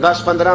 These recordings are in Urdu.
10, 15,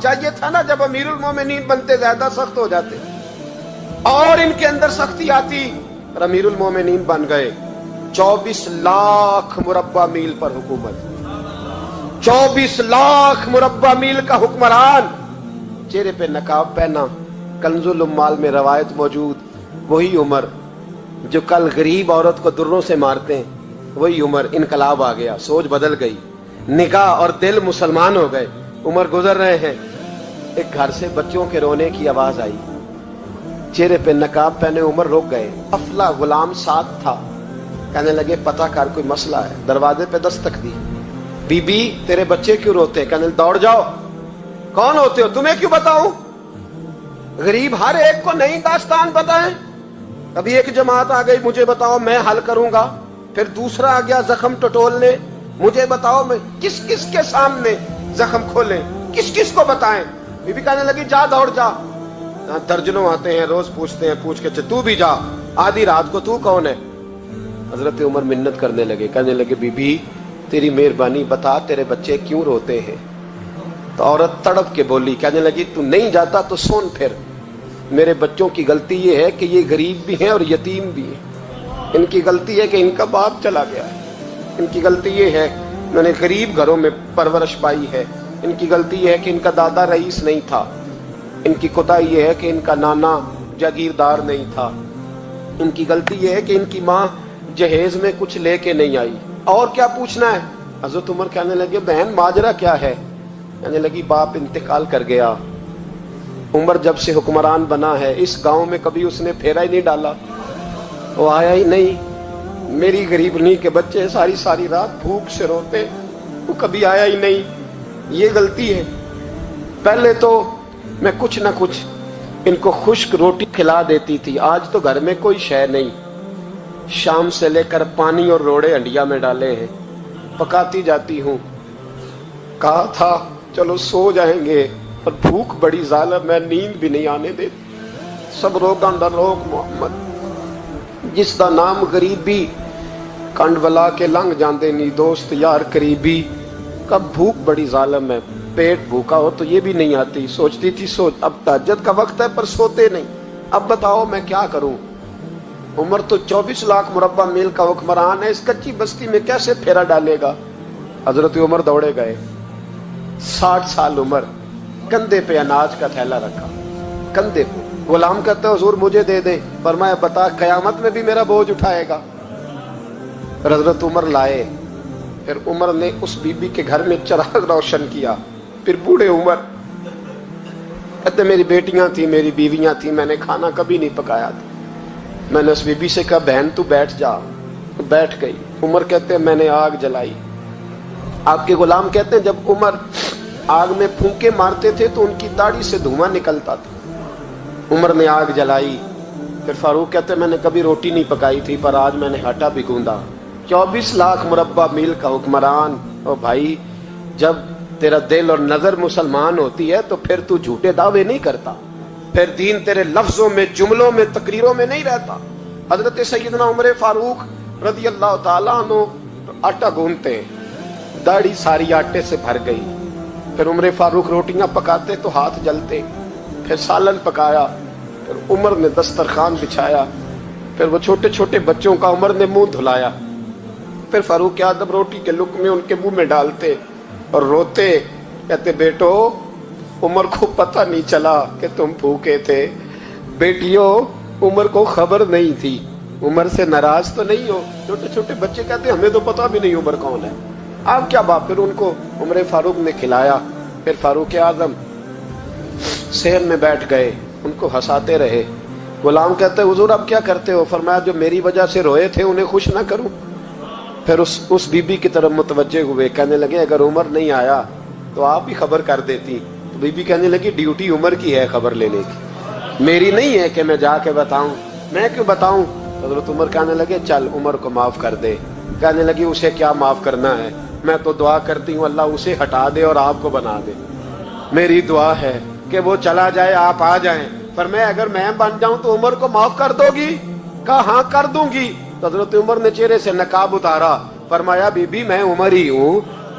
چاہیے تھا نا جب امیر المومنین بنتے زیادہ سخت ہو جاتے, اور ان کے اندر سختی آتی, اور امیر المومنین بن گئے. 24 لاکھ مربع میل پر حکومت, 24 لاکھ مربع میل کا حکمران, چہرے پہ نقاب پہنا. کنز الاموال میں روایت موجود, وہی عمر جو کل غریب عورت کو دروں سے مارتے ہیں, وہی عمر. انقلاب آ گیا, سوچ بدل گئی, نگاہ اور دل مسلمان ہو گئے. عمر گزر رہے ہیں, ایک گھر سے بچوں کے رونے کی آواز آئی. چہرے پہ نقاب پہنے عمر رک گئے. افلا غلام ساتھ تھا, کہنے لگے پتہ کر کوئی مسئلہ ہے. دروازے پہ دستک دی. بی بی تیرے بچے کیوں روتے ہیں؟ کہنے دوڑ جاؤ. کون ہوتے ہو؟ تمہیں کیوں بتاؤں؟ غریب ہر ایک کو نئی داستان بتائیں. ابھی ایک جماعت آ گئی, مجھے بتاؤ میں حل کروں گا. پھر دوسرا آ گیا زخم ٹٹولنے, مجھے بتاؤ میں کس کس کے سامنے زخم کھولیں, کس کس کو بتائیں. بی بی کہنے لگی جا دوڑ جا. درجنوں آتے ہیں, روز پوچھتے ہیں, پوچھ کے تو بھی جا. آدھی رات کو تو کون ہے؟ حضرت عمر منت کرنے لگے, کہنے لگے بی بی تیری مہربانی بتا تیرے بچے کیوں روتے ہیں. تو عورت تڑپ کے بولی, کہنے لگی تو نہیں جاتا تو سن پھر. میرے بچوں کی غلطی یہ ہے کہ یہ غریب بھی ہیں اور یتیم بھی ہیں. ان کی غلطی ہے کہ ان کا باپ چلا گیا ہے. ان کی غلطی یہ ہے انہوں نے غریب گھروں میں پرورش پائی ہے. ان کی غلطی یہ ہے کہ ان کا دادا رئیس نہیں تھا. ان کی کوتاہی یہ ہے کہ ان کا نانا جاگیردار نہیں تھا. ان کی غلطی یہ ہے کہ ان کی ماں جہیز میں کچھ لے کے نہیں آئی. اور کیا پوچھنا ہے؟ حضرت عمر کہنے لگے بہن ماجرا کیا ہے؟ کہنے لگی باپ انتقال کر گیا. عمر جب سے حکمران بنا ہے اس گاؤں میں کبھی اس نے پھیرا ہی نہیں ڈالا, وہ آیا ہی نہیں. میری غریبنی کے بچے ساری ساری رات بھوک سے روتے, وہ کبھی آیا ہی نہیں. یہ غلطی ہے. پہلے تو میں کچھ نہ کچھ ان کو خشک روٹی کھلا دیتی تھی, آج تو گھر میں کوئی شے نہیں. شام سے لے کر پانی اور روڑے ہنڈیا میں ڈالے ہیں, پکاتی جاتی ہوں. کہا تھا چلو سو جائیں گے, اور بھوک بڑی ظالم ہے, نیند بھی نہیں آنے دیتی. سب روگاں دا روگ محمد, جس دا نام غریبی, کنڈ ولا کے لنگ جاندے نی دوست یار قریبی. کب بھوک بڑی ظالم ہے, پیٹ بھوکا ہو تو یہ بھی نہیں آتی. سوچتی تھی سوچ, اب تہجد کا وقت ہے پر سوتے نہیں. اب بتاؤ میں کیا کروں. عمر تو 24 لاکھ مربع میل کا حکمران ہے, اس کچی بستی میں کیسے پھیرا ڈالے گا. حضرت عمر دوڑے گئے. 60 سال عمر, کندھے پہ اناج کا تھیلا رکھا, کندھے پہ. غلام کہتے حضور مجھے دے دے. فرمایا بتا قیامت میں بھی میرا بوجھ اٹھائے گا. حضرت عمر لائے. پھر عمر نے اس بی بی کے گھر میں چراغ روشن کیا. پھر بوڑھے عمر کہتے میری بیٹیاں تھیں, میری بیویاں تھیں, میں نے کھانا کبھی نہیں پکایا تھا. میں نے اس بی بی سے کہا بہن تو بیٹھ جا. بیٹھ گئی. عمر کہتے ہیں میں نے آگ جلائی. آپ کے غلام کہتے ہیں جب عمر آگ میں پھونکے مارتے تھے تو ان کی داڑھی سے دھواں نکلتا تھا. عمر نے آگ جلائی. پھر فاروق کہتے ہیں میں نے کبھی روٹی نہیں پکائی تھی پر آج میں نے آٹا بھی گوندا. 24 لاکھ مربع میل کا حکمران. او بھائی جب تیرا دل اور نظر مسلمان ہوتی ہے تو پھر تو جھوٹے دعوے نہیں کرتا, پھر دین تیرے لفظوں میں, جملوں میں, تقریروں میں نہیں رہتا. حضرت سیدنا عمر فاروق رضی اللہ تعالیٰ عنہ آٹا گوندتے ہیں, داڑھی ساری آٹے سے بھر گئی. پھر عمر فاروق روٹیاں پکاتے تو ہاتھ جلتے. پھر سالن پکایا. پھر عمر نے دسترخوان بچھایا. پھر وہ چھوٹے چھوٹے بچوں کا عمر نے منہ دھلایا. پھر فاروق اعظم روٹی کے لقمے ان کے منہ میں ڈالتے اور روتے, کہتے بیٹو عمر کو پتہ نہیں چلا کہ تم بھوکے تھے. بیٹیوں عمر کو خبر نہیں تھی. عمر سے ناراض تو نہیں ہو. چھوٹے چھوٹے بچے کہتے ہمیں تو پتہ بھی نہیں عمر کون ہے. آپ کیا بات. پھر ان کو عمر فاروق نے کھلایا. پھر فاروق اعظم صحن میں بیٹھ گئے, ان کو ہنساتے رہے. غلام کہتے حضور اب کیا کرتے ہو؟ فرمایا جو میری وجہ سے روئے تھے انہیں خوش نہ کروں. پھر اس بی بی کی طرف متوجہ ہوئے, کہنے لگے اگر عمر نہیں آیا تو آپ ہی خبر کر دیتی. تو بی بی کہنے لگی ڈیوٹی عمر کی ہے خبر لینے کی, میری نہیں ہے کہ میں جا کے بتاؤں. میں کیوں بتاؤں؟ حضرت عمر کہنے لگے چل عمر کو معاف کر دے. کہنے لگی اسے کیا معاف کرنا ہے, میں تو دعا کرتی ہوں اللہ اسے ہٹا دے اور آپ کو بنا دے. میری دعا ہے کہ وہ چلا جائے آپ آ جائیں. پر میں اگر میں بن جاؤں تو عمر کو معاف کر دو گی؟ کہا ہاں کر دوں گی. حضرت عمر نے چہرے سے نقاب اتارا. فرمایا بی بی میں عمر ہی ہوں,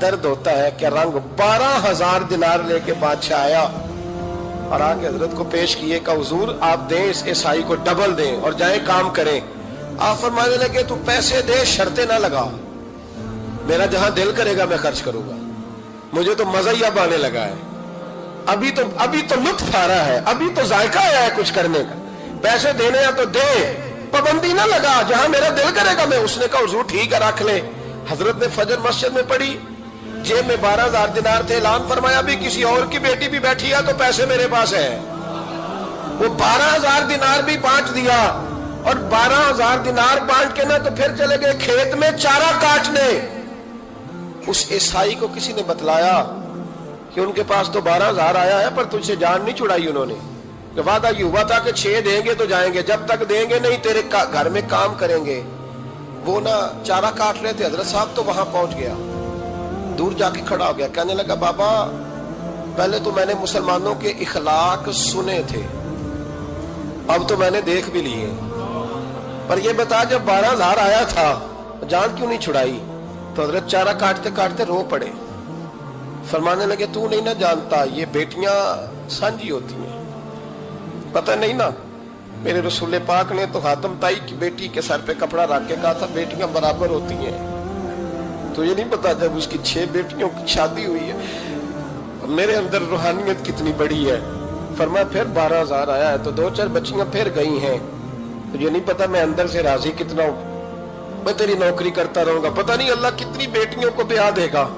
درد ہوتا ہے، کیا رنگ. 12,000 دینار لے کے بادشاہ آیا اور آ کے حضرت کو پیش کیے کہ حضور آپ دیں اس عیسائی کو ڈبل دیں اور جائیں کام کریں. آپ فرمانے لگے تو پیسے دے، شرطیں نہ لگا، میرا جہاں دل کرے گا میں خرچ کروں گا، مجھے تو مزہ ہی اب آنے لگا ہے، ابھی تو لطف آ رہا ہے، ابھی تو ذائقہ آیا ہے کچھ کرنے کا، پیسے دینے ہیں تو دے، پابندی نہ لگا، جہاں میرا دل کرے گا میں. اس نے کہا حضور ٹھیک ہے رکھ لے. حضرت نے فجر مسجد میں پڑھی، جیب میں 12,000 دینار تھے. اعلان فرمایا بھی کسی اور کی بیٹی بھی بیٹھی ہے تو پیسے میرے پاس ہے. وہ 12,000 دینار بھی بانٹ دیا اور 12,000 دینار بانٹ کے نہ تو پھر چلے گئے کھیت میں چارہ کاٹنے. اس عیسائی کو کسی نے بتلایا کہ ان کے پاس تو 12,000 آیا ہے پر تجھ سے جان نہیں چھڑائی انہوں نے، کہ وعدہ یہ ہوا تھا کہ 6 دیں گے تو جائیں گے، جب تک دیں گے نہیں تیرے گھر میں کام کریں گے. وہ نہ چارہ کاٹ رہے تھے، حضرت صاحب تو وہاں پہنچ گیا، دور جا کے کھڑا ہو گیا، کہنے لگا بابا پہلے تو میں نے مسلمانوں کے اخلاق سنے تھے، اب تو میں نے دیکھ بھی لیے، پر یہ بتا جب 12,000 آیا تھا جان کیوں نہیں چھڑائی؟ تو حضرت چارہ کاٹتے کاٹتے رو پڑے. فرمانے لگے تو نہیں نہ جانتا یہ بیٹیاں سانجی ہوتی ہیں، پتہ نہیں نا، میرے رسول پاک نے تو حاتم تائی کی بیٹی کے سر پہ کپڑا رکھ کے کہا تھا بیٹیاں برابر ہوتی ہیں. تو یہ نہیں پتا جب اس کی 6 بیٹیوں کی شادی ہوئی ہے میرے اندر روحانیت کتنی بڑی ہے. فرمایا پھر 12,000 آیا ہے تو 2-4 بچیاں پھر گئی ہیں، تو یہ نہیں پتا میں اندر سے راضی کتنا ہوں، میں تیری نوکری کرتا رہوں گا، پتہ نہیں اللہ کتنی بیٹیوں کو بیاہ دے گا.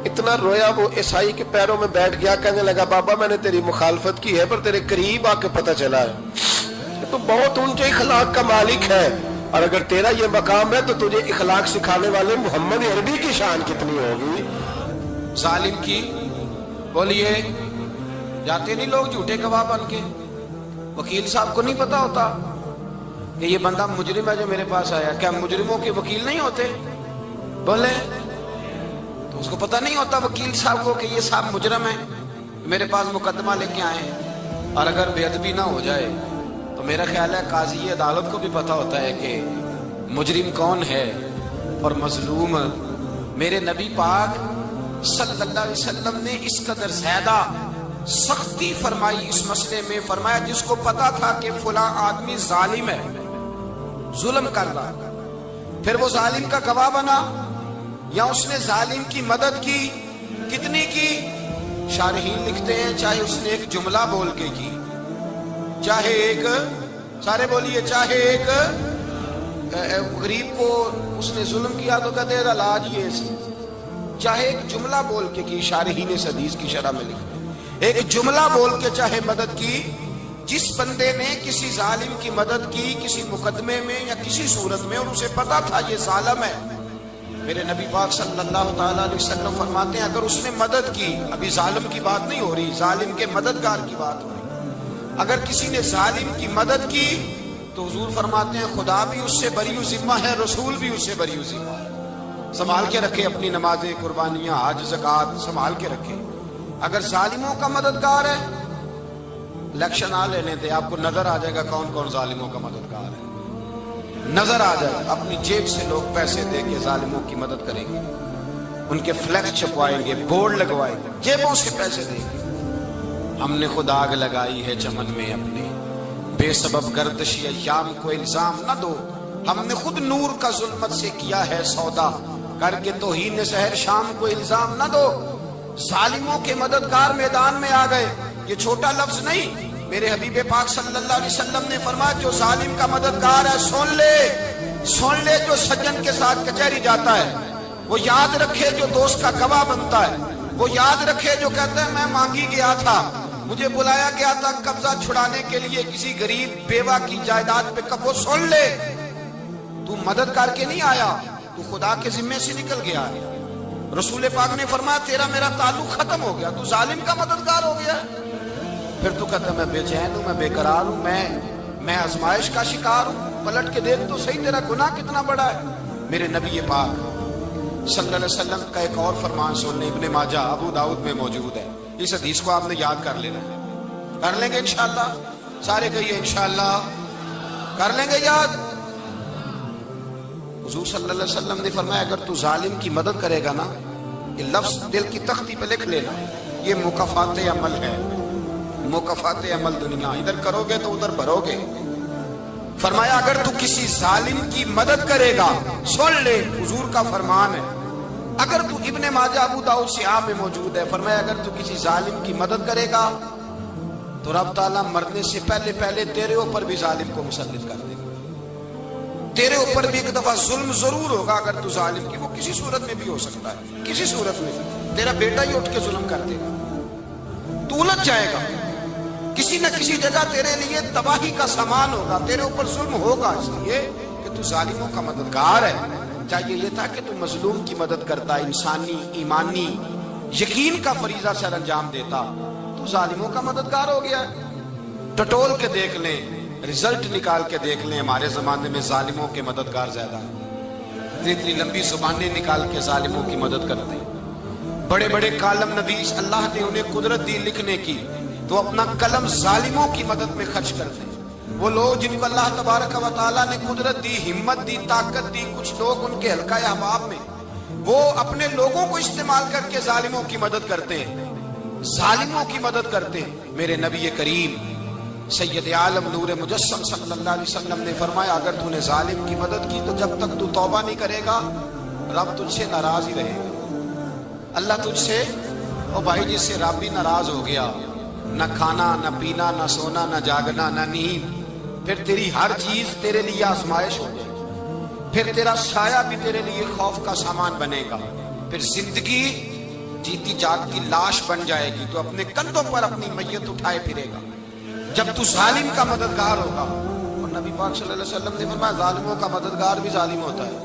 اتنا رویا وہ عیسائی کے پیروں میں بیٹھ گیا، کہنے لگا بابا میں نے تیری مخالفت کی ہے پر تیرے قریب آ کے پتہ چلا ہے تو بہت اونچے اخلاق کا مالک ہے، اور اگر تیرا یہ مقام ہے تو تجھے اخلاق سکھانے والے محمد عربی کی شان کتنی ہوگی. ظالم کی بولیے جاتے نہیں لوگ جھوٹے گواہ بن کے، وکیل صاحب کو نہیں پتا ہوتا کہ یہ بندہ مجرم ہے جو میرے پاس آیا. کیا مجرموں کے وکیل نہیں ہوتے؟ بولے تو اس کو پتہ نہیں ہوتا وکیل صاحب کو کہ یہ صاحب مجرم ہے، میرے پاس مقدمہ لے کے آئے ہیں. اور اگر بے ادبی نہ ہو جائے تو میرا خیال ہے قاضی عدالت کو بھی پتہ ہوتا ہے کہ مجرم کون ہے اور مظلوم. میرے نبی پاک صلی اللہ علیہ وسلم نے اس قدر زیادہ سختی فرمائی اس مسئلے میں. فرمایا جس کو پتا تھا کہ فلاں آدمی ظالم ہے، ظلم کر رہا، پھر وہ ظالم کا گواہ بنا یا اس نے ظالم کی مدد کی، کتنی کی؟ شارحین لکھتے ہیں چاہے اس نے ایک جملہ بول کے کی، چاہے ایک، سارے بولیے، چاہے ایک غریب کو اس نے ظلم کیا تو کہتے ہیں علاج یہ سی، چاہے ایک جملہ بول کے کی. شارحین اس حدیث کی شرح میں لکھتے ہیں ایک جملہ بول کے چاہے مدد کی. جس بندے نے کسی ظالم کی مدد کی کسی مقدمے میں یا کسی صورت میں اور اسے پتا تھا یہ ظالم ہے، میرے نبی پاک صلی اللہ تعالیٰ علیہ وسلم فرماتے ہیں اگر اس نے مدد کی، ابھی ظالم کی بات نہیں ہو رہی، ظالم کے مددگار کی بات ہو رہی، اگر کسی نے ظالم کی مدد کی تو حضور فرماتے ہیں خدا بھی اس سے بری ذمہ ہے، رسول بھی اس سے بری ذمہ ہے. سنبھال کے رکھے اپنی نمازیں، قربانیاں، حج، زکوٰۃ سنبھال کے رکھے. اگر ظالموں کا مددگار ہے، الیکشن آ لینے دے، آپ کو نظر آ جائے گا کون کون ظالموں کا مددگار ہے، نظر آ جائے گا. اپنی جیب سے لوگ پیسے دے کے ظالموں کی مدد کریں گے، ان کے فلیکس چھپوائیں گے، بورڈ لگوائیں گے، جیبوں سے پیسے دیں گے. ہم نے خود آگ لگائی ہے چمن میں اپنے، بے سبب گردشی ایام کو الزام نہ دو، ہم نے خود نور کا ظلمت سے کیا ہے سودا، کر کے توہین سحر شام کو الزام نہ دو. ظالموں کے مددگار میدان میں آ گئے، یہ چھوٹا لفظ نہیں. میرے حبیب پاک صلی اللہ علیہ وسلم نے فرمایا جو ظالم کا مددگار ہے سن لے جو سجن کے ساتھ کچہری جاتا ہے، وہ یاد رکھے جو دوست کا گواہ بنتا ہے، وہ یاد رکھے جو کہتا ہے میں مانگی گیا تھا، مجھے بلایا گیا تھا قبضہ چھڑانے کے لیے کسی غریب بیوہ کی جائیداد پہ، کب وہ سن لے تو مدد کر کے نہیں آیا، تو خدا کے ذمے سے نکل گیا ہے. رسول پاک نے فرمایا تیرا میرا تعلق ختم ہو گیا، تو ظالم کا مددگار ہو گیا. پھر تو کہتا میں بے چین ہوں، میں بے قرار ہوں، میں آزمائش کا شکار ہوں. پلٹ کے دیکھ تو صحیح تیرا گناہ کتنا بڑا ہے. میرے نبی پاک صلی اللہ علیہ وسلم کا ایک اور فرمان سننے، ابن ماجہ ابو داؤد میں موجود ہے. اس حدیث کو آپ نے یاد کر لینا ہے. کر لیں گے انشاءاللہ؟ سارے کہیے انشاءاللہ کر لیں گے یاد. حضور صلی اللہ علیہ وسلم نے فرمایا اگر تو ظالم کی مدد کرے گا نا، یہ لفظ دل کی تختی پہ لکھ لینا، یہ مکافات عمل ہے، مکافات عمل دنیا، ادھر کرو گے تو ادھر بھرو گے۔ فرمایا اگر تو کسی ظالم کی مدد کرے گا، سن لے حضور کا فرمان ہے، اگر تو ابن ماجہ ابو داؤد سیاہ میں موجود ہے، فرمایا اگر تو کسی ظالم کی مدد کرے گا تو رب تعالیٰ مرنے سے پہلے پہلے تیرے اوپر بھی ظالم کو مسلط کر دے گا، تیرے اوپر بھی ایک دفعہ ظلم ضرور ہوگا اگر تو ظالم کی، وہ کسی صورت میں بھی ہو سکتا ہے، کسی صورت میں تیرا بیٹا ہی اٹھ کے ظلم کر دے گا، تو الجھ جائے گا، کسی نہ کسی جگہ تیرے لیے تباہی کا سامان ہوگا، تیرے اوپر ظلم ہوگا، اس لیے کہ تو ظالموں کا مددگار ہے۔ چاہیے یہ تھا کہ تو مظلوم کی مدد کرتا، انسانی ایمانی یقین کا فریضہ سر انجام دیتا، تو ظالموں کا مددگار ہو گیا۔ ٹٹول کے دیکھ لیں، رزلٹ نکال کے دیکھ لیں، ہمارے زمانے میں ظالموں کے مددگار زیادہ ہیں، اتنی لمبی زبانیں نکال کے ظالموں کی مدد کرتے ہیں، بڑے بڑے کالم نویس اللہ نے انہیں قدرت دی لکھنے کی، تو اپنا قلم ظالموں کی مدد میں خرچ کرتے ہیں۔ وہ لوگ جن کو اللہ تبارک و تعالیٰ نے قدرت دی، ہمت دی، طاقت دی، کچھ لوگ ان کے حلقہ احباب میں وہ اپنے لوگوں کو استعمال کر کے ظالموں کی مدد کرتے ہیں، ظالموں کی مدد کرتے ہیں۔ میرے نبی کریم سید عالم نور مجسم صلی اللہ علیہ وسلم نے فرمایا اگر تو نے ظالم کی مدد کی تو جب تک تو توبہ نہیں کرے گا رب تجھ سے ناراض ہی رہے گا۔ اللہ تجھ سے، او بھائی جس سے رب بھی ناراض ہو گیا، نہ کھانا نہ پینا نہ سونا نہ جاگنا نہ نیند، پھر تیری ہر چیز تیرے لیے آزمائش ہو جائے گی، پھر تیرا سایہ بھی تیرے لیے خوف کا سامان بنے گا، پھر زندگی جیتی جاگتی لاش بن جائے گی، تو اپنے کندھوں پر اپنی میت اٹھائے پھرے گا جب تو ظالم کا مددگار ہوگا۔ اور نبی پاک صلی اللہ علیہ وسلم نے فرمایا ظالموں کا مددگار بھی ظالم ہوتا ہے،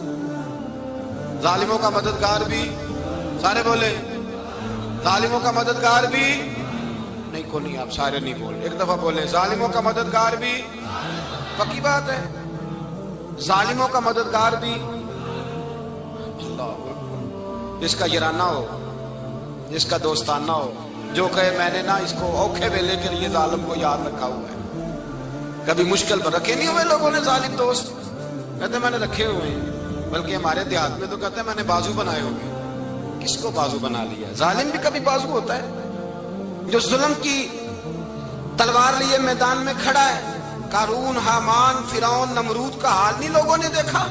ظالموں کا مددگار بھی، سارے بولے ظالموں کا مددگار بھی نہیں، کو نہیں، آپ سارے نہیں بولے، ایک دفعہ بولے ظالموں کا مددگار بھی، پکی بات ہے، ظالموں کا مددگار بھی۔ جس کا یارانہ ہو، جس کا دوستانہ ہو، جو کہے میں نے نا اس کو اوکھے ویلے کے لیے ظالم کو یاد رکھا ہوا ہے، کبھی مشکل پر رکھے نہیں ہوئے لوگوں نے ظالم دوست، کہتے میں نے رکھے ہوئے ہیں، بلکہ ہمارے دیہات میں تو کہتے ہیں میں نے بازو بنائے ہوئے۔ کس کو بازو بنا لیا؟ ظالم بھی کبھی بازو ہوتا ہے، جو ظلم کی تلوار لیے میدان میں کھڑا ہے۔ قارون، حامان، فرعون، نمرود کا حال نہیں لوگوں نے دیکھا؟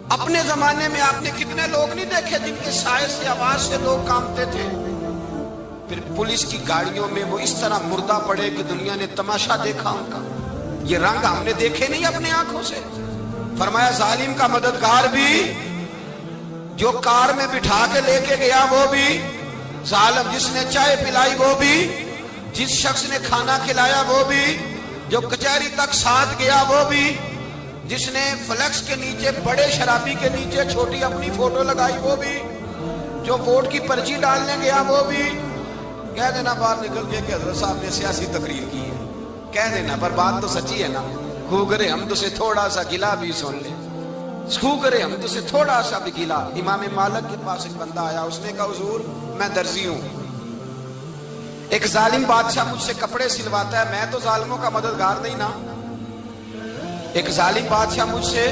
اپنے زمانے میں آپ نے کتنے لوگ نہیں دیکھے جن کے سائے سے، آواز سے لوگ کانپتے تھے؟ پھر پولیس کی گاڑیوں میں وہ اس طرح مردہ پڑے کہ دنیا نے تماشا دیکھا ان کا، یہ رنگ ہم نے دیکھے نہیں اپنے آنکھوں سے۔ فرمایا ظالم کا مددگار بھی، جو کار میں بٹھا کے لے کے گیا وہ بھی ظالم، جس نے چائے پلائی وہ بھی، جس شخص نے کھانا کھلایا وہ بھی، جو کچہری تک ساتھ گیا وہ بھی، جس نے فلیکس کے نیچے، بڑے شرابی کے نیچے چھوٹی اپنی فوٹو لگائی وہ بھی، جو ووٹ کی پرچی ڈالنے گیا وہ بھی۔ کہہ دینا باہر نکل کے کہ حضرت صاحب نے سیاسی تقریر کی ہے، کہہ دینا، پر بات تو سچی ہے نا۔ خو کرے حمد سے تھوڑا سا گلا بھی سن لے، خو کرے حمد سے تھوڑا سا بھی گلا۔ امام مالک کے پاس ایک بندہ آیا، اس نے کہا حضور میں درزی ہوں، ایک ظالم بادشاہ مجھ سے کپڑے سلواتا ہے، میں تو ظالموں کا مددگار نہیں نا۔ ایک ظالم بادشاہ مجھ سے،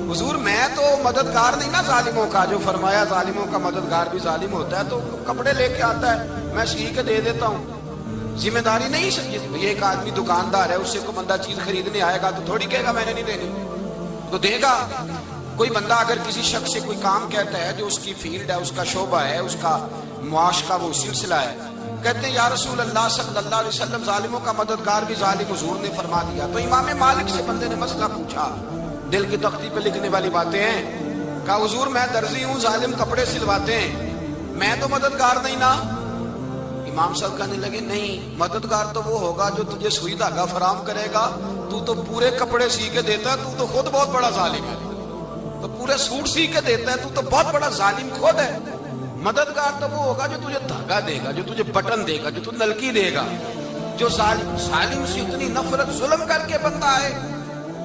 حضور میں تو مددگار نہیں نا ظالموں کا، جو فرمایا ظالموں کا مددگار بھی ظالم ہوتا ہے، تو کپڑے لے کے آتا ہے میں سی کے دے دیتا ہوں، ذمہ داری نہیں سمجھے۔ ایک آدمی دکاندار ہے، اس سے کوئی بندہ چیز خریدنے آئے گا تو تھوڑی کہے گا میں نے نہیں دینی، تو دے گا۔ کوئی بندہ اگر کسی شخص سے کوئی کام کہتا ہے جو اس کی فیلڈ ہے، اس کا شعبہ ہے، اس کا معاش کا وہ سلسلہ ہے، کہتے ہیں یا رسول اللہ صلی اللہ علیہ وسلم ظالموں کا مددگار بھی ظالم، حضور نے فرما دیا۔ تو امام مالک سے بندے نے مسئلہ پوچھا، دل کی تختی پہ لکھنے والی باتیں ہیں، کہا حضور میں درزی ہوں، ظالم کپڑے سلواتے ہیں، میں تو مددگار نہیں نا۔ امام صاحب کہنے لگے نہیں، مددگار تو وہ ہوگا جو تجھے سوئی دھاگا فراہم کرے گا، تو تو پورے کپڑے سی کے دیتا ہے، تو تو خود بہت بڑا ظالم ہے، تو پورے سوٹ سی کے دیتا ہے، تو تو بہت بڑا ظالم خود ہے۔ مددگار تو وہ ہوگا جو تجھے دھاگا دے گا، جو تجھے بٹن دے گا، جو تجھے نلکی دے گا، جو ظالم سے اتنی نفرت ظلم کر کے بندہ ہے۔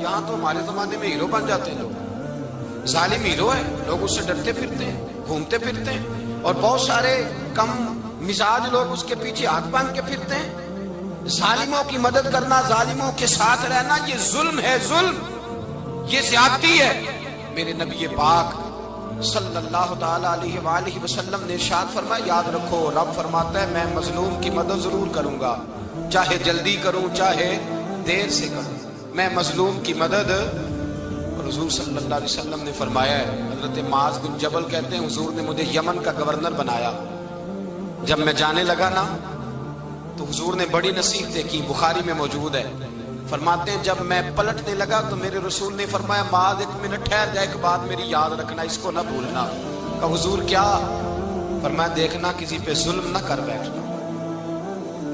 یہاں تو ہمارے زمانے میں ہیرو بن جاتے ہیں لوگ، ظالم ہیرو ہے، لوگ اس سے ڈرتے پھرتے ہیں، گھومتے پھرتے ہیں، اور بہت سارے کم مزاج لوگ اس کے پیچھے ہاتھ باندھ کے پھرتے ہیں۔ ظالموں کی مدد کرنا، ظالموں کے ساتھ رہنا، یہ ظلم ہے، ظلم، یہ زیادتی ہے۔ میرے نبی پاک صلی اللہ تعالی علیہ وآلہ وسلم نے ارشاد فرمایا یاد رکھو رب فرماتا ہے میں مظلوم کی مدد ضرور کروں گا، چاہے جلدی کروں چاہے دیر سے کروں، میں مظلوم کی مدد۔ حضور صلی اللہ علیہ وسلم نے فرمایا ہے، حضرت معاذ بن جبل کہتے ہیں حضور نے مجھے یمن کا گورنر بنایا، جب میں جانے لگا نا تو حضور نے بڑی نصیحتیں کی، بخاری میں موجود ہے، فرماتے ہیں جب میں پلٹنے لگا تو میرے رسول نے فرمایا معاذ ایک منٹ ٹھہر جا، ایک بات میری یاد رکھنا، اس کو نہ بھولنا۔ کہا حضور کیا؟ فرمایا دیکھنا کسی پہ ظلم نہ کر بیٹھنا،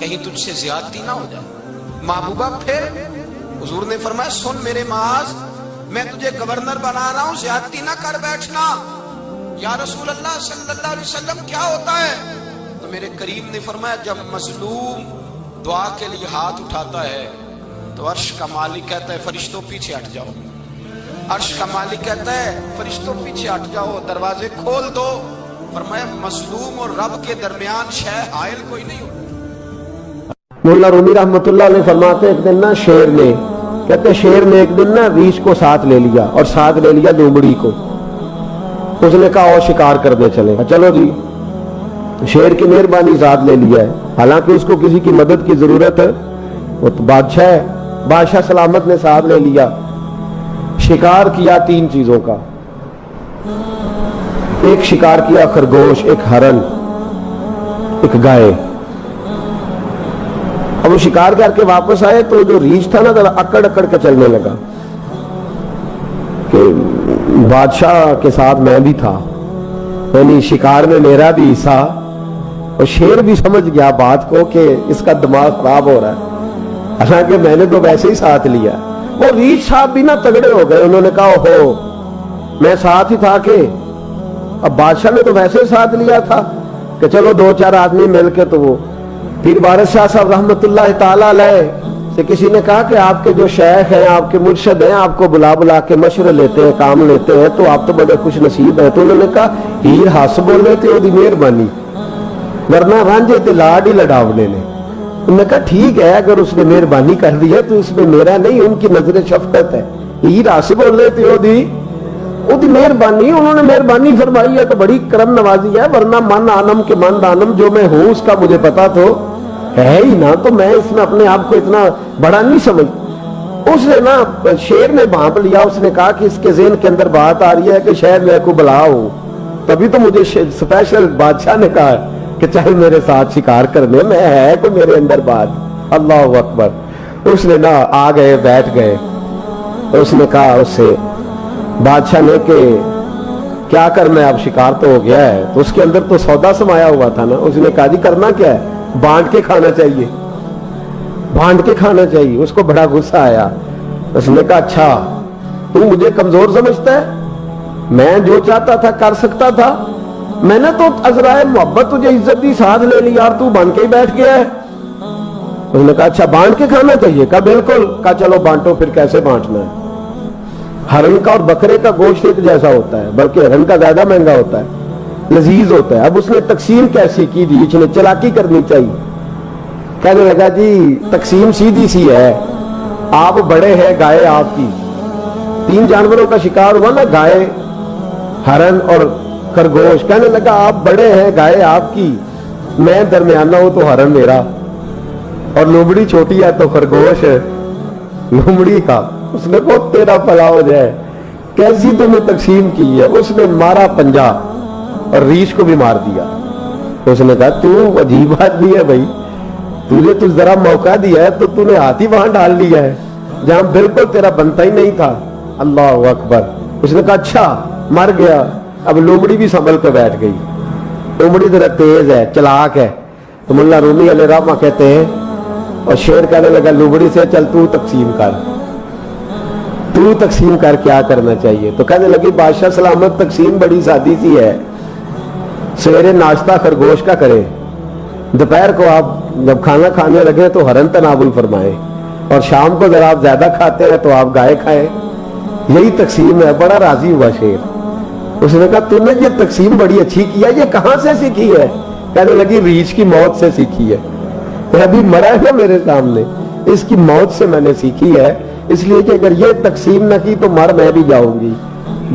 کہیں تجھ سے زیادتی نہ ہو جائے۔ محبوبہ پھر حضور نے فرمایا سن میرے معاذ، میں تجھے گورنر بنا رہا ہوں، زیادتی نہ کر بیٹھنا۔ یا رسول اللہ صلی اللہ علیہ وسلم کیا ہوتا ہے؟ تو میرے کریم نے فرمایا جب مظلوم دعا کے لیے ہاتھ اٹھاتا ہے تو عرش کا مالک کہتا ہے فرشتوں پیچھے ہٹ جاؤ، عرش کا مالک کہتا ہے فرشتوں پیچھے ہٹ جاؤ، دروازے کھول دو۔ فرمایا مظلوم اور رب کے درمیان شے حائل کوئی نہیں ہوتا۔ مولا رومی رحمت اللہ علیہ فرماتے ایک دن نا شیر نے، کہتے شیر نے ایک دن نا ریچھ کو ساتھ لے لیا اور ساتھ لے لیا لومڑی کو، اس نے کہا اور شکار کرنے چلے، چلو جی، شیر کی مہربانی ذات لے لیا ہے، حالانکہ اس کو کسی کی مدد کی ضرورت ہے، وہ تو بادشاہ ہے، بادشاہ سلامت نے ساتھ لے لیا، شکار کیا 3 چیزوں کا، ایک شکار کیا خرگوش، ایک ہرن، ایک گائے۔ اب وہ شکار کر کے واپس آئے تو جو ریچھ تھا نا ذرا اکڑ اکڑ کے چلنے لگا کہ بادشاہ کے ساتھ میں بھی تھا، یعنی شکار میں میرا بھی حصہ، اور شیر بھی سمجھ گیا بات کو کہ اس کا دماغ خراب ہو رہا ہے، حالانکہ میں نے تو ویسے ہی ساتھ لیا۔ وہ ریچھ صاحب بھی نہ تگڑے ہو گئے، انہوں نے کہا اوہو میں ساتھ ہی تھا، کہ اب بادشاہ نے تو ویسے ہی ساتھ لیا تھا کہ چلو 2-4 آدمی مل کے، تو وہ پیر بارش شاہ صاحب رحمت اللہ تعالی علیہ سے کسی نے کہا کہ آپ کے جو شیخ ہیں، آپ کے مرشد ہیں، آپ کو بلا کے مشورے لیتے ہیں، کام لیتے ہیں، تو آپ تو بڑے خوش نصیب ہیں۔ تو انہوں نے کہا ہیر ہس بولے تے دی مہربانی، ورنہ رانجے تے لاڈ ہی لڑاونے نے۔ انہوں نے کہا ٹھیک ہے اگر اس نے مہربانی کر دی ہے تو اس میں میرا نہیں، ان کی نظر شفقت ہے، ہیر ہس بولے تے او دی مہربانی، انہوں نے مہربانی فرمائی ہے تو بڑی کرم نوازی ہے، ورنہ من آنم کے من دانم، جو میں ہوں اس کا مجھے پتا تو ہے ہی نا، تو میں اس میں اپنے آپ کو اتنا بڑا نہیں سمجھ۔ اس نے نا شیر نے بھانپ لیا، اس نے کہا کہ اس کے ذہن کے اندر بات آ رہی ہے کہ شاید میں کو بلا ہوں، تبھی تو مجھے اسپیشل بادشاہ نے کہا کہ چاہے میرے ساتھ شکار کرنے میں، ہے کہ میرے اندر بات۔ اللہ اکبر۔ اس نے نا آ گئے، بیٹھ گئے، اس نے کہا اس سے بادشاہ نے کہ کیا کرنا ہے، اب شکار تو ہو گیا ہے، تو اس کے اندر تو سودا سمایا ہوا تھا نا۔ اس نے کہا جی کرنا کیا ہے، بانٹ کے کھانا چاہیے، بانٹ کے کھانا چاہیے۔ اس کو بڑا غصہ آیا، اس نے کہا اچھا تو مجھے کمزور سمجھتا ہے، میں جو چاہتا تھا کر سکتا تھا، میں نے تو عذرائے محبت تجھے عزت دی، ساتھ لے لی یار، تو بن کے ہی بیٹھ گیا ہے۔ اس نے کہا اچھا بانٹ کے کھانا چاہیے، کہا بالکل، کہا چلو بانٹو، پھر کیسے بانٹنا ہے۔ ہرن کا اور بکرے کا گوشت ایک جیسا ہوتا ہے، بلکہ ہرن کا زیادہ مہنگا ہوتا ہے، لذیذ ہوتا ہے۔ اب اس نے تقسیم کیسی کی دی، اس نے چلاکی کرنی چاہیے، کہنے لگا جی تقسیم سیدھی سی ہے، آپ بڑے ہیں، گائے آپ کی، 3 جانوروں کا شکار ہوا نا، گائے، ہرن اور خرگوش۔ کہنے لگا آپ بڑے ہیں، گائے آپ کی، میں درمیانہ ہوں تو ہرن میرا، اور لومڑی چھوٹی ہے تو خرگوش لومڑی کا۔ اس نے کہا تیرا بھلا ہو جائے، کیسی تم نے تقسیم کی ہے۔ اس نے مارا پنجا اور ریچھ کو بھی مار دیا۔ اس نے کہا تو عجیب آدمی ہے بھائی، تجھے تو ذرا موقع دیا ہے تو تو نے ہاتھ ہی وہاں ڈال لیا ہے جہاں بالکل تیرا بنتا ہی نہیں تھا۔ اللہ اکبر۔ اس نے کہا اچھا مر گیا۔ اب لومڑی بھی سنبھل کے بیٹھ گئی، لومڑی ذرا تیز ہے، چلاک ہے، تو مولا رومی علیہ رحمہ کہتے ہیں، اور شیر کہنے لگا لومڑی سے چل تو تقسیم کر، تو تقسیم کر کیا کرنا چاہیے۔ تو کہنے لگی بادشاہ سلامت تقسیم بڑی سادی سی ہے، سویرے ناشتہ خرگوش کا کرے، دوپہر کو آپ جب کھانا کھانے لگے تو ہرن تناول فرمائیں، اور شام کو ذرا آپ زیادہ کھاتے ہیں تو آپ گائے کھائیں، یہی تقسیم ہے۔ بڑا راضی ہوا شیر۔ اس نے کہا تم نے یہ تقسیم بڑی اچھی کیا، یہ کہاں سے سیکھی ہے؟ کہنے لگی ریچھ کی موت سے سیکھی ہے، ابھی مرا ہے نا میرے سامنے، اس کی موت سے میں نے سیکھی ہے، اس لیے کہ اگر یہ تقسیم نہ کی تو مر میں بھی جاؤں گی۔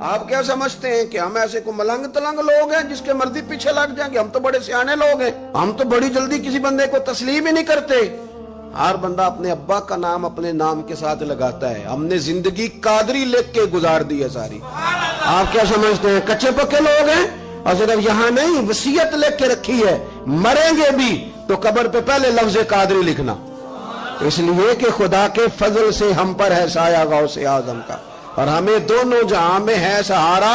آپ کیا سمجھتے ہیں کہ ہم ایسے کو ملنگ تلنگ لوگ ہیں جس کے مرضی پیچھے لگ جائیں گے؟ ہم تو بڑے سیانے لوگ ہیں، ہم تو بڑی جلدی کسی بندے کو تسلیم ہی نہیں کرتے۔ ہر بندہ اپنے ابا کا نام اپنے نام کے ساتھ لگاتا ہے۔ ہم نے زندگی قادری لکھ کے گزار دی ہے ساری۔ آپ کیا سمجھتے ہیں کچے پکے لوگ ہیں؟ اور صرف یہاں نہیں، وصیت لکھ کے رکھی ہے، مریں گے بھی تو قبر پہ پہلے لفظ قادری لکھنا، اس لیے کہ خدا کے فضل سے ہم پر ہے سایہ غوث اعظم کا، اور ہمیں دونوں جہاں میں ہے سہارا۔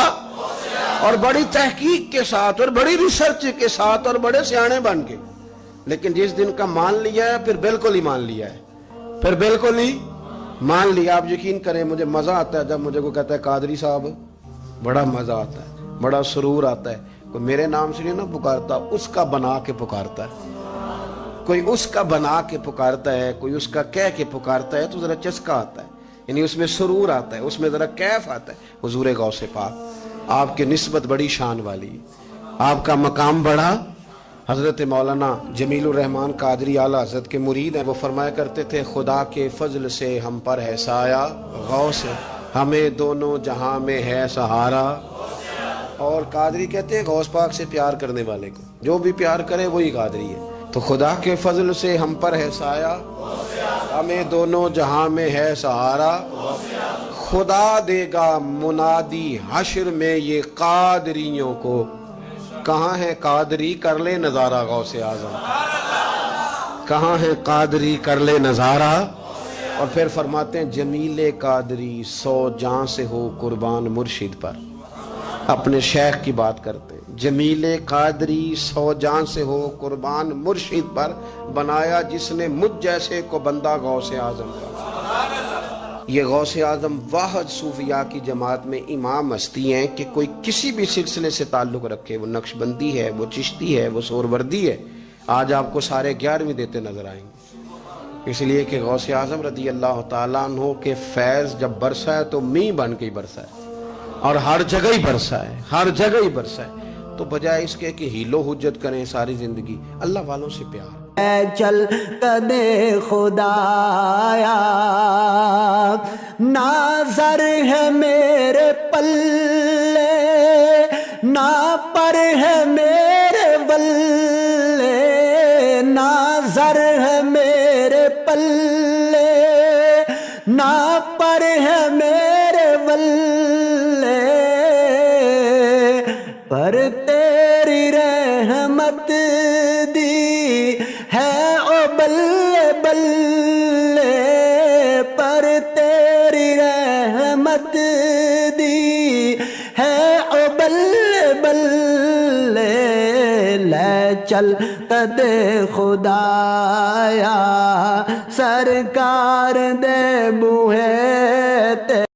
اور بڑی تحقیق کے ساتھ اور بڑی ریسرچ کے ساتھ اور بڑے سیانے بن کے، لیکن جس دن کا مان لیا ہے پھر بالکل ہی مان لیا ہے، پھر بالکل ہی مان لیا۔ آپ یقین کریں مجھے مزہ آتا ہے جب مجھے کوئی کہتا ہے قادری صاحب، بڑا مزہ آتا ہے، بڑا سرور آتا ہے۔ کوئی میرے نام سے نہیں نہ پکارتا، اس کا بنا کے پکارتا ہے، کوئی اس کا بنا کے پکارتا ہے، کوئی اس کا کہہ کے پکارتا ہے، تو ذرا چسکا آتا ہے، یعنی اس میں سرور آتا ہے، اس میں ذرا کیف آتا ہے۔ حضور غوث پاک آپ کی نسبت بڑی شان والی، آپ کا مقام بڑا۔ حضرت مولانا جمیل الرحمن قادری اعلیٰ حضرت کے مرید ہیں، وہ فرمایا کرتے تھے خدا کے فضل سے ہم پر ہے سایہ غوث، ہمیں دونوں جہاں میں ہے سہارا۔ اور قادری کہتے ہیں غوث پاک سے پیار کرنے والے کو، جو بھی پیار کرے وہی قادری ہے۔ تو خدا کے فضل سے ہم پر ہے سایہ، ہمیں دونوں جہاں میں ہے سہارا، خدا دے گا منادی حشر میں یہ قادریوں کو، کہاں ہے قادری کر لے نظارہ غوث اعظم، کہاں ہے قادری کر لے نظارہ۔ اور پھر فرماتے ہیں جمیل قادری 100 جاں سے ہو قربان مرشد پر، اپنے شیخ کی بات کرتے ہیں۔ جمیل قادری 100 جاں سے ہو قربان مرشد پر، بنایا جس نے مجھ جیسے کو بندہ غوث اعظم کا۔ یہ غوث اعظم واحد صوفیاء کی جماعت میں امام ہستی ہیں کہ کوئی کسی بھی سلسلے سے تعلق رکھے، وہ نقشبندی ہے، وہ چشتی ہے، وہ سہروردی ہے، آج آپ کو سارے 11ویں دیتے نظر آئیں گے، اس لیے کہ غوث اعظم رضی اللہ تعالیٰ عنہ کے فیض جب برسا ہے تو میںہ بن کے ہی برسا ہے، اور ہر جگہ ہی برسا ہے، ہر جگہ ہی برسا ہے۔ تو بجائے اس کے کہ ہیلو حجت کریں ساری زندگی، اللہ والوں سے پیار۔ اے چل قدے خدایا ناظر ہے میرے پلے، نا پر ہے میرے ولے، ناظر ہے میرے پلے، نا پر ہے میرے ولے، پر تیری رحمت دی ہے او بلے بلے، پر تیری رحمت دی ہے او بلے بلے، لے چل قدے خدایا سرکار دے بوہے